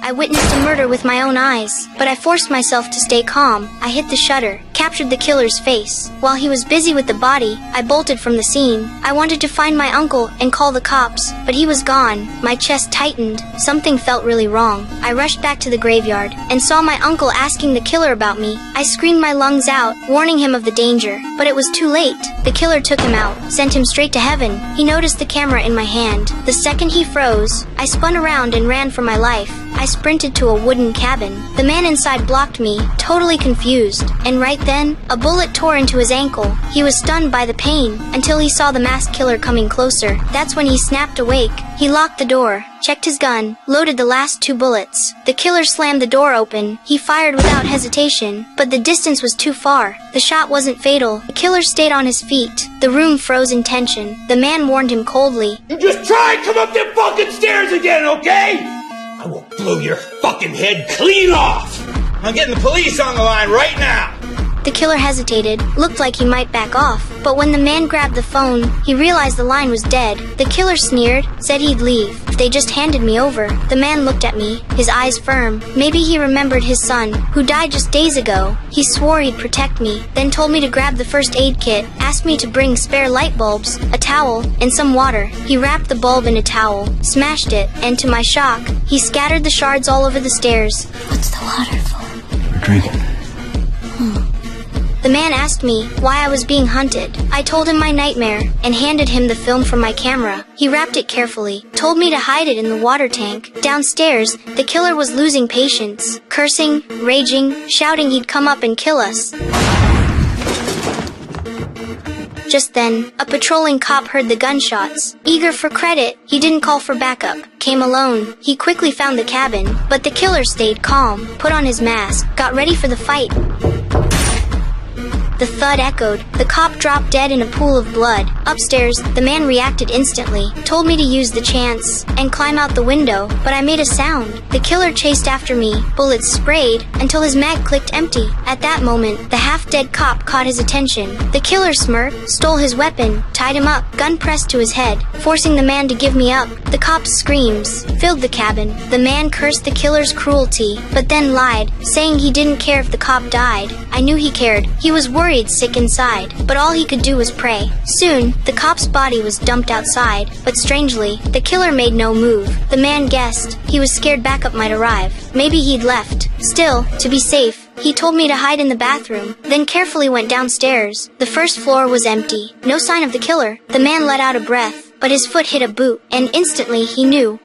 I witnessed a murder with my own eyes, but I forced myself to stay calm. I hit the shutter, captured the killer's face. While he was busy with the body, I bolted from the scene. I wanted to find my uncle and call the cops, but he was gone. My chest tightened. Something felt really wrong. I rushed back to the graveyard and saw my uncle asking the killer about me. I screamed my lungs out, warning him of the danger, but it was too late. The killer took him out, sent him straight to heaven. He noticed the camera in my hand. The second he froze, I spun around and ran for my life. I sprinted to a wooden cabin. The man inside blocked me, totally confused. And right then, a bullet tore into his ankle. He was stunned by the pain until he saw the masked killer coming closer. That's when he snapped awake. He locked the door, checked his gun, loaded the last 2 bullets. The killer slammed the door open. He fired without hesitation, but the distance was too far. The shot wasn't fatal. The killer stayed on his feet. The room froze in tension. The man warned him coldly. You just try and come up them fucking stairs again, okay? I will blow your fucking head clean off! I'm getting the police on the line right now! The killer hesitated, looked like he might back off, but when the man grabbed the phone, he realized the line was dead. The killer sneered, said he'd leave if they just handed me over. The man looked at me, his eyes firm. Maybe he remembered his son, who died just days ago. He swore he'd protect me, then told me to grab the first aid kit, asked me to bring spare light bulbs, a towel, and some water. He wrapped the bulb in a towel, smashed it, and to my shock, he scattered the shards all over the stairs. What's the water for? We're drinking. The man asked me why I was being hunted. I told him my nightmare and handed him the film from my camera. He wrapped it carefully, told me to hide it in the water tank. Downstairs, the killer was losing patience, cursing, raging, shouting he'd come up and kill us. Just then, a patrolling cop heard the gunshots. Eager for credit, he didn't call for backup. Came alone. He quickly found the cabin, but the killer stayed calm, put on his mask, got ready for the fight. The thud echoed. The cop dropped dead in a pool of blood. Upstairs, the man reacted instantly, told me to use the chance and climb out the window, but I made a sound. The killer chased after me, bullets sprayed, until his mag clicked empty. At that moment, the half-dead cop caught his attention. The killer smirked, stole his weapon, tied him up, gun pressed to his head, forcing the man to give me up. The cop's screams filled the cabin. The man cursed the killer's cruelty, but then lied, saying he didn't care if the cop died. I knew he cared. He was worried, sick inside, but all he could do was pray. Soon, the cop's body was dumped outside, but strangely, the killer made no move. The man guessed. He was scared backup might arrive. Maybe he'd left. Still, to be safe, he told me to hide in the bathroom, then carefully went downstairs. The first floor was empty. No sign of the killer. The man let out a breath, but his foot hit a boot, and instantly he knew.